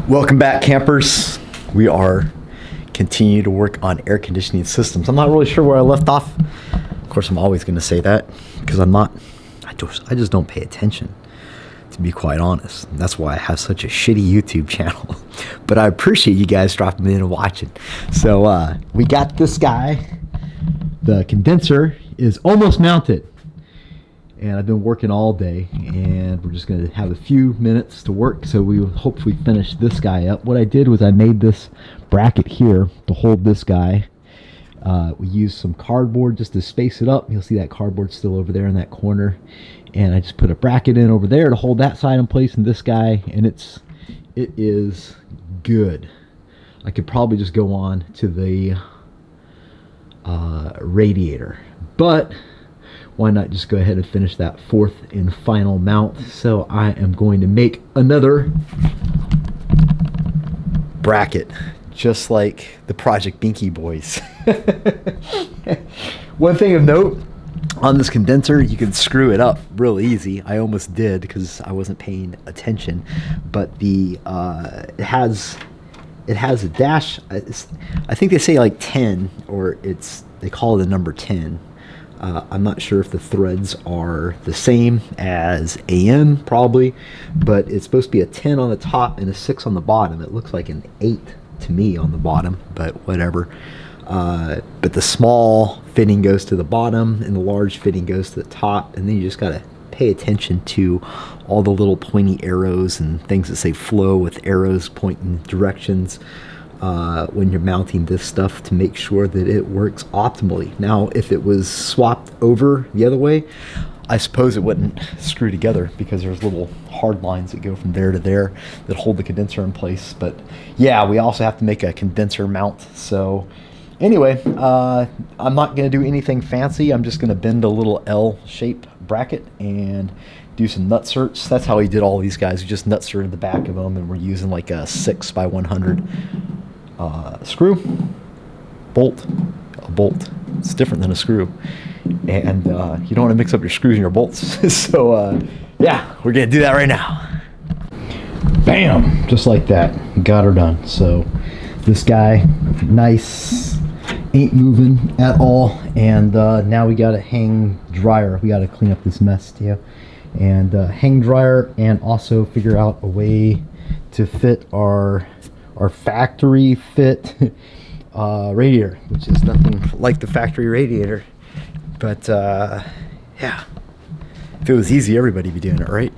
Welcome back, campers. We are continue to work on air conditioning systems. I'm not really sure where I left off. Of course, I'm always going to say that because I just don't pay attention, to be quite honest. That's why I have such a shitty YouTube channel. But I appreciate you guys dropping in and watching. So we got this guy. The condenser is almost mounted. And I've been working all day, and we're just going to have a few minutes to work, so we will hopefully finish this guy up. What I did was I made this bracket here to hold this guy. We used some cardboard just to space it up. You'll see that cardboard still over there in that corner. And I just put a bracket in over there to hold that side in place and this guy, and it is good. I could probably just go on to the radiator, but why not just go ahead and finish that fourth and final mount? So I am going to make another bracket, just like the Project Binky boys. One thing of note, on this condenser, you can screw it up real easy. I almost did because I wasn't paying attention, but the it has a dash. I think they say like 10, or they call it the number 10. I'm not sure if the threads are the same as AM, probably, but it's supposed to be a 10 on the top and a 6 on the bottom. It looks like an 8 to me on the bottom, but whatever. But the small fitting goes to the bottom and the large fitting goes to the top, and then you just got to pay attention to all the little pointy arrows and things that say flow with arrows pointing directions when you're mounting this stuff to make sure that it works optimally. Now, if it was swapped over the other way, I suppose it wouldn't screw together because there's little hard lines that go from there to there that hold the condenser in place. But yeah, we also have to make a condenser mount. So anyway, I'm not going to do anything fancy. I'm just going to bend a little L-shaped bracket and do some nutserts. That's how he did all these guys. We just nutserted the back of them, and we're using like a 6x100 screw, bolt, a bolt. It's different than a screw, and you don't want to mix up your screws and your bolts. So yeah, we're gonna do that right now. Bam, just like that, got her done. So this guy, nice, ain't moving at all, and now we got a hang dryer. We got to clean up this mess too, and hang dryer, and also figure out a way to fit our factory fit radiator, which is nothing like the factory radiator. But yeah, if it was easy, everybody'd be doing it, right?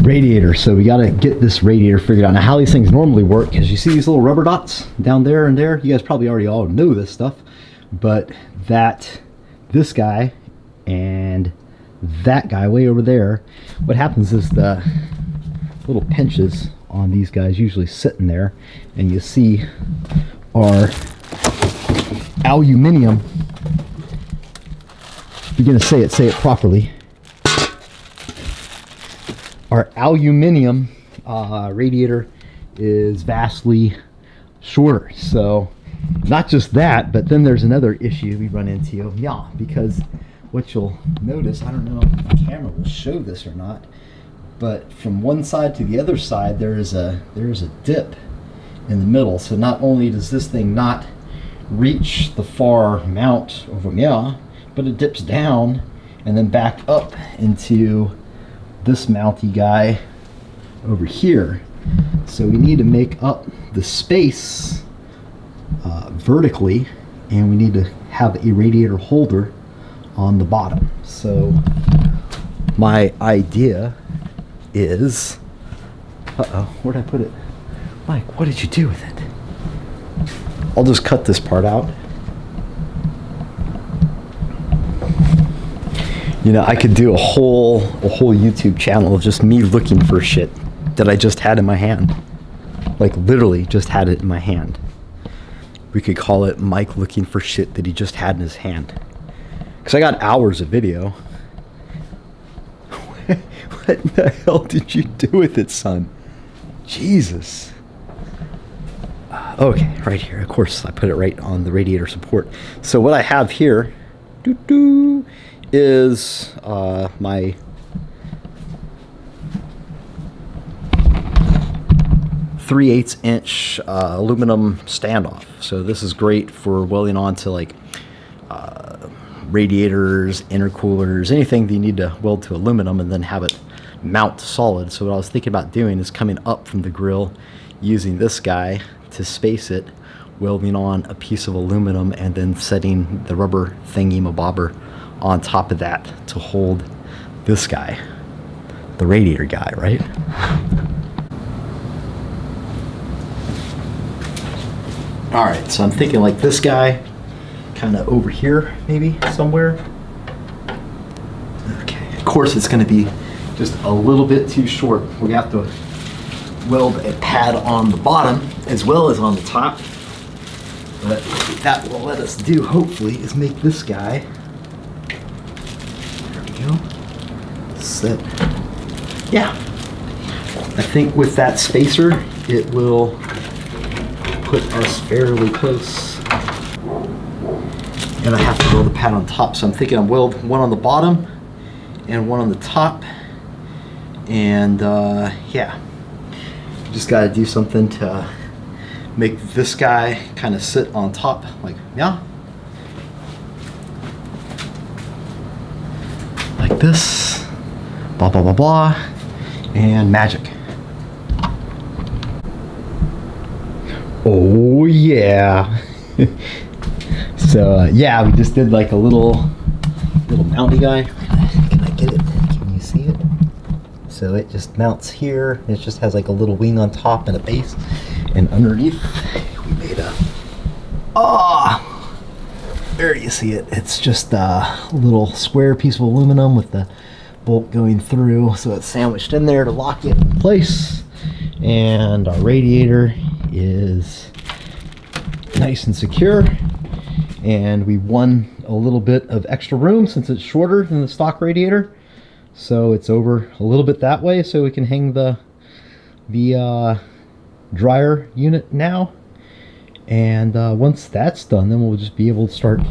Radiator. So we got to get this radiator figured out. Now, how these things normally work is, you see these little rubber dots down there and there. You guys probably already all know this stuff, but this guy and that guy way over there, what happens is the little pinches on these guys usually sitting there, and you see our aluminum, if you're going to say it properly, our aluminum radiator is vastly shorter. So not just that, but then there's another issue we run into, yeah, because what you'll notice, I don't know if the camera will show this or not, but from one side to the other side there is a dip in the middle. So not only does this thing not reach the far mount over here, but it dips down and then back up into this mounty guy over here. So we need to make up the space vertically, and we need to have a radiator holder on the bottom. So my idea is, where'd I put it? Mike, what did you do with it? I'll just cut this part out. You know, I could do a whole YouTube channel of just me looking for shit that I just had in my hand. Like literally just had it in my hand. We could call it Mike looking for shit that he just had in his hand. Because I got hours of video. What the hell did you do with it, son? Jesus. Okay, right here. Of course, I put it right on the radiator support. So what I have here is my 3/8 inch aluminum standoff. So this is great for welding onto like radiators, intercoolers, anything that you need to weld to aluminum and then have it mount solid. So what I was thinking about doing is coming up from the grill, using this guy to space it, welding on a piece of aluminum, and then setting the rubber thingy-mabobber on top of that to hold this guy, the radiator guy, right? All right, so I'm thinking like this guy, kind of over here, maybe somewhere. Okay, of course it's going to be just a little bit too short. We have to weld a pad on the bottom as well as on the top. But that will let us do, hopefully, is make this guy. There we go. Set. Yeah. I think with that spacer, it will put us fairly close. And I have to weld the pad on top, so I'm thinking I'll weld one on the bottom and one on the top. And yeah, just got to do something to make this guy kind of sit on top, like, yeah, like this, blah blah blah blah, and magic. Oh yeah. So yeah, we just did like a little mounty guy. Can I get it? Can you see it? So it just mounts here. It just has like a little wing on top and a base, and underneath we made a, there you see it. It's just a little square piece of aluminum with the bolt going through, so it's sandwiched in there to lock it in place. And our radiator is nice and secure. And we won a little bit of extra room since it's shorter than the stock radiator. So it's over a little bit that way, so we can hang the dryer unit now. And once that's done, then we'll just be able to start.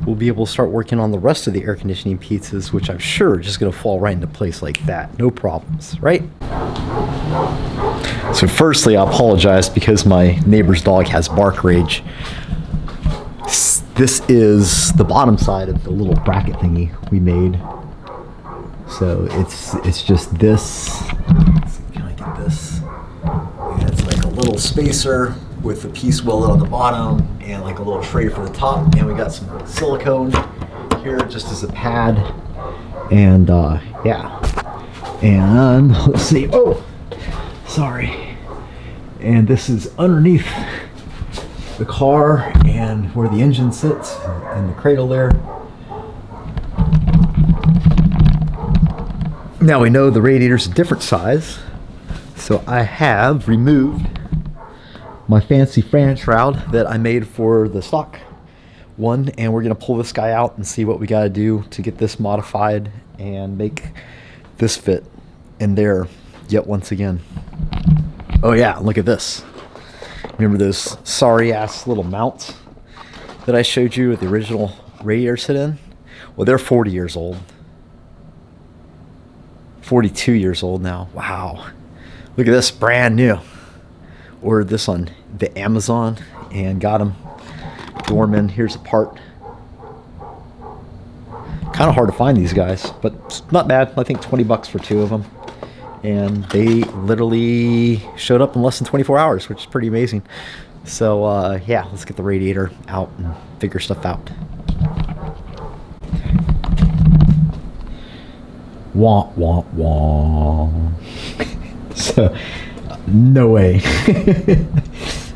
We'll be able to start working on the rest of the air conditioning pieces, which I'm sure are just going to fall right into place like that. No problems, right? So firstly, I apologize because my neighbor's dog has bark rage. This is the bottom side of the little bracket thingy we made. So it's just this. Can I get this? And it's like a little spacer with a piece welded on the bottom and like a little tray for the top. And we got some silicone here just as a pad. And yeah. And let's see. Oh, sorry. And this is underneath the car and where the engine sits in the cradle there. Now we know the radiator's a different size, so I have removed my fancy fan shroud that I made for the stock one, and we're gonna pull this guy out and see what we gotta do to get this modified and make this fit in there yet once again. Oh yeah, look at this. Remember those sorry ass little mounts that I showed you with the original radiator sit in? Well, they're 40 years old. 42 years old now. Wow. Look at this, brand new. Ordered this on the Amazon and got them Dorman. Here's a part. Kind of hard to find these guys, but it's not bad. I think 20 bucks for two of them. And they literally showed up in less than 24 hours, which is pretty amazing. So yeah, let's get the radiator out and figure stuff out. Wah, wah, wah. So, no way.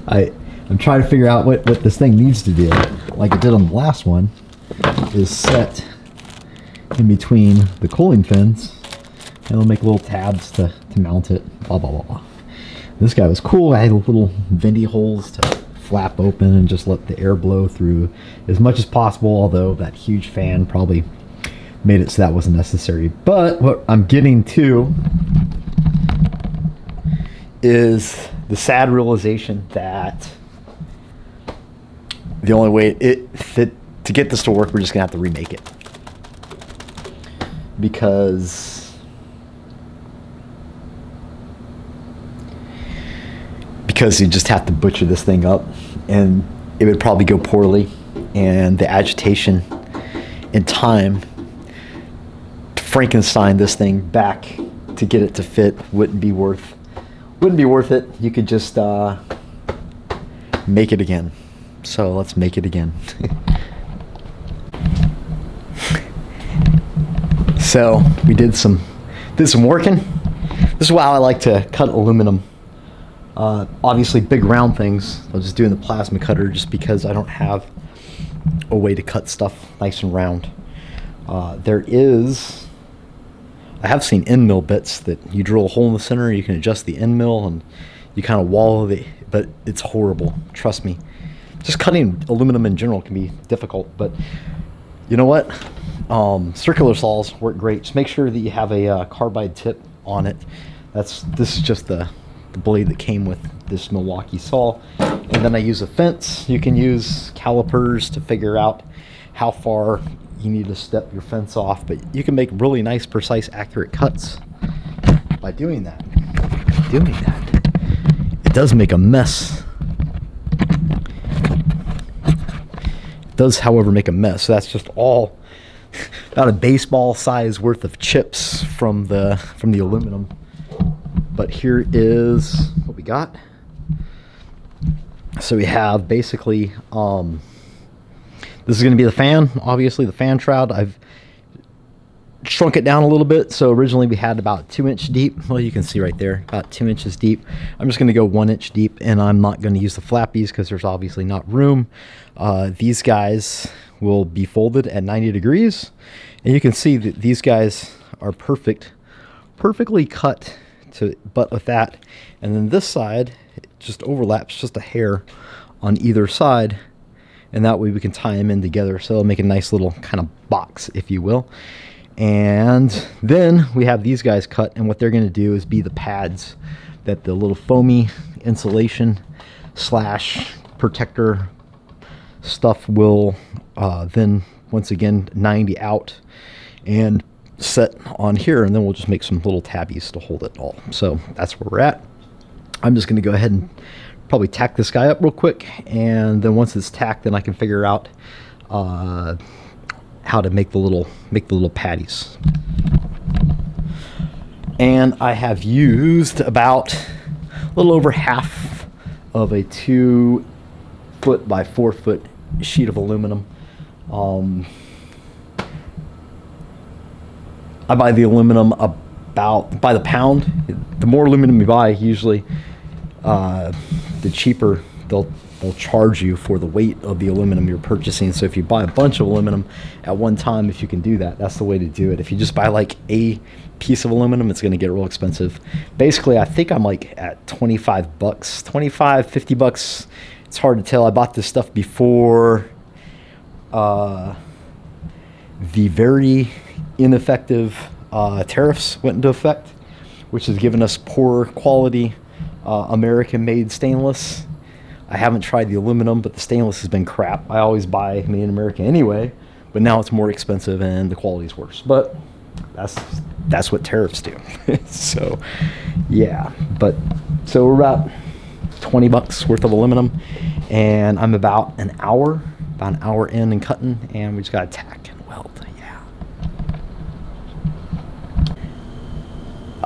I'm trying to figure out what this thing needs to do, like it did on the last one, is set in between the cooling fins. And it'll make little tabs to mount it, blah, blah, blah, blah. This guy was cool. I had little venty holes to flap open and just let the air blow through as much as possible, although that huge fan probably made it so that wasn't necessary. But what I'm getting to is the sad realization that the only way to get this to work, we're just gonna have to remake it. Because because you just have to butcher this thing up, and it would probably go poorly, and the agitation and time to Frankenstein this thing back to get it to fit wouldn't be worth it. You could just make it again. So let's make it again. So we did some working. This is how I like to cut aluminum. Obviously big round things I was just doing the plasma cutter just because I don't have a way to cut stuff nice and round. I have seen end mill bits that you drill a hole in the center, you can adjust the end mill, and you kind of wallow it, but it's horrible, trust me. Just cutting aluminum in general can be difficult, but you know what? Circular saws work great. Just make sure that you have a carbide tip on it. This is just the blade that came with this Milwaukee saw. And then I use a fence. You can use calipers to figure out how far you need to step your fence off, but you can make really nice, precise, accurate cuts by doing that. It does make a mess. It does, however, make a mess. So that's just all about a baseball size worth of chips from the aluminum. But here is what we got. So we have basically this is going to be the fan, obviously the fan shroud. I've shrunk it down a little bit. So originally we had about 2-inch deep. Well, you can see right there, about 2 inches deep. I'm just going to go 1 inch deep, and I'm not going to use the flappies because there's obviously not room. These guys will be folded at 90 degrees, and you can see that these guys are perfectly cut to butt with that. And then this side, it just overlaps just a hair on either side, and that way we can tie them in together, so it'll make a nice little kind of box, if you will. And then we have these guys cut, and what they're going to do is be the pads that the little foamy insulation slash protector stuff will then once again 90 out and set on here, and then we'll just make some little tabbies to hold it all. So that's where we're at. I'm just going to go ahead and probably tack this guy up real quick, and then once it's tacked, then I can figure out how to make the little patties. And I have used about a little over half of a 2 foot by 4 foot sheet of aluminum. I buy the aluminum about by the pound. The more aluminum you buy, usually the cheaper they'll charge you for the weight of the aluminum you're purchasing. So if you buy a bunch of aluminum at one time, if you can do that, that's the way to do it. If you just buy like a piece of aluminum, it's going to get real expensive. Basically, I think I'm like at 25 bucks, 25, 50 bucks. It's hard to tell. I bought this stuff before the very ineffective tariffs went into effect, which has given us poor quality American-made stainless. I haven't tried the aluminum, but the stainless has been crap. I always buy made in America anyway, but now it's more expensive and the quality's worse. But that's what tariffs do. So yeah, but so we're about 20 bucks worth of aluminum, and I'm about an hour in and cutting, and we just got to tack and weld. Yeah.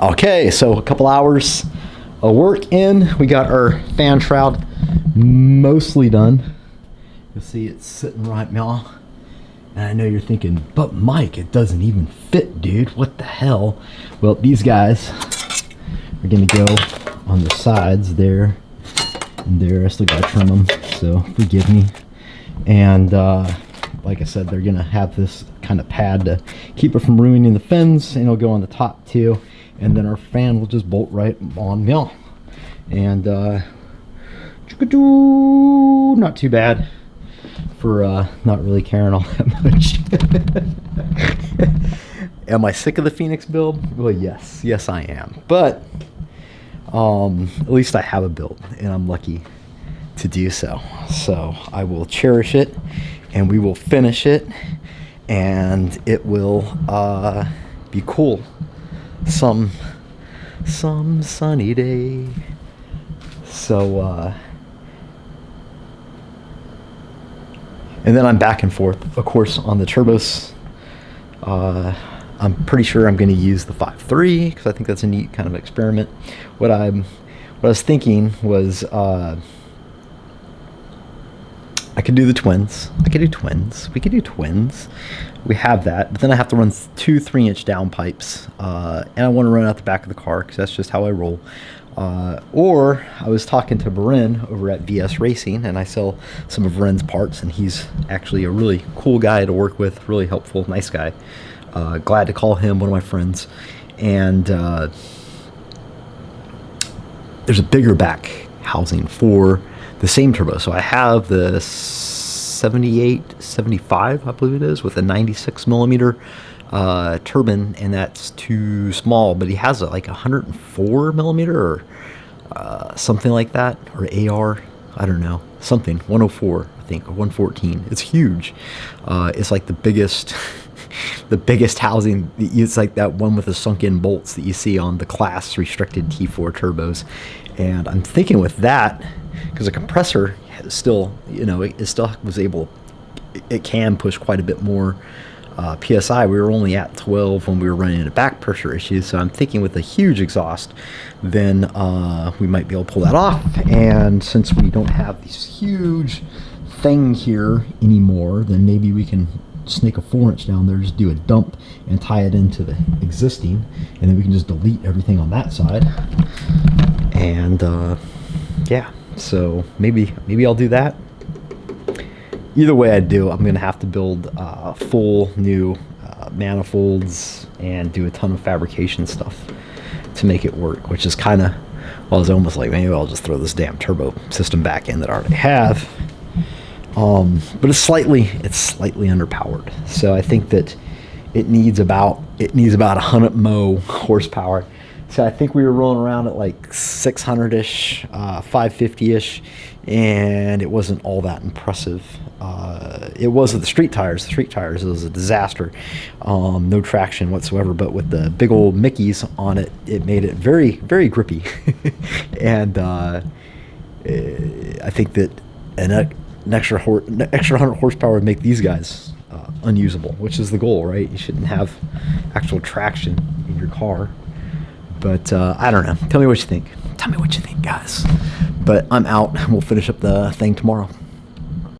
Okay, so a couple hours of work in. We got our fan shroud mostly done. You'll see it's sitting right now. And I know you're thinking, but Mike, it doesn't even fit, dude. What the hell? Well, these guys are gonna go on the sides there and there. I still gotta trim them, so forgive me. And like I said, they're gonna have this kind of pad to keep it from ruining the fins, and it'll go on the top too. And then our fan will just bolt right on mill. And not too bad for not really caring all that much. Am I sick of the Phoenix build? Well, yes I am, but at least I have a build, and I'm lucky to do so. So I will cherish it, and we will finish it, and it will be cool some sunny day. So, and then I'm back and forth, of course, on the turbos. I'm pretty sure I'm going to use the 5.3 because I think that's a neat kind of experiment. What I was thinking was I could do the twins. I could do twins. We could do twins. We have that, but then I have to run two 3-inch down pipes, and I want to run out the back of the car because that's just how I roll. Or I was talking to Barin over at VS Racing, and I sell some of Barin's parts, and he's actually a really cool guy to work with, really helpful, nice guy. Glad to call him one of my friends. And there's a bigger back housing for the same turbo. So I have the 78, 75, I believe it is, with a 96 millimeter turbine, and that's too small, but he has like 104 millimeter or something like that, or AR, I don't know, something 104 I think, or 114. It's huge. It's like the biggest the biggest housing. It's like that one with the sunken bolts that you see on the class restricted T4 turbos. And I'm thinking with that, because a compressor is still, it still was able, it can push quite a bit more PSI. We were only at 12 when we were running into back pressure issues. So I'm thinking with a huge exhaust, then we might be able to pull that off. And since we don't have this huge thing here anymore, then maybe we can snake a 4-inch down there, just do a dump and tie it into the existing, and then we can just delete everything on that side. And yeah, so maybe I'll do that. Either way I do, I'm gonna have to build full new manifolds and do a ton of fabrication stuff to make it work, which is kind of, well, it's almost like maybe I'll just throw this damn turbo system back in that I already have. But it's slightly underpowered. So I think that it needs about 100 mo horsepower. So I think we were rolling around at like 600-ish, 550-ish, and it wasn't all that impressive. It was with the street tires. The street tires, it was a disaster. No traction whatsoever, but with the big old Mickeys on it, it made it very, very grippy. And I think that an extra 100 horsepower would make these guys unusable, which is the goal, right? You shouldn't have actual traction in your car. But I don't know. Tell me what you think. Tell me what you think, guys. But I'm out. We'll finish up the thing tomorrow.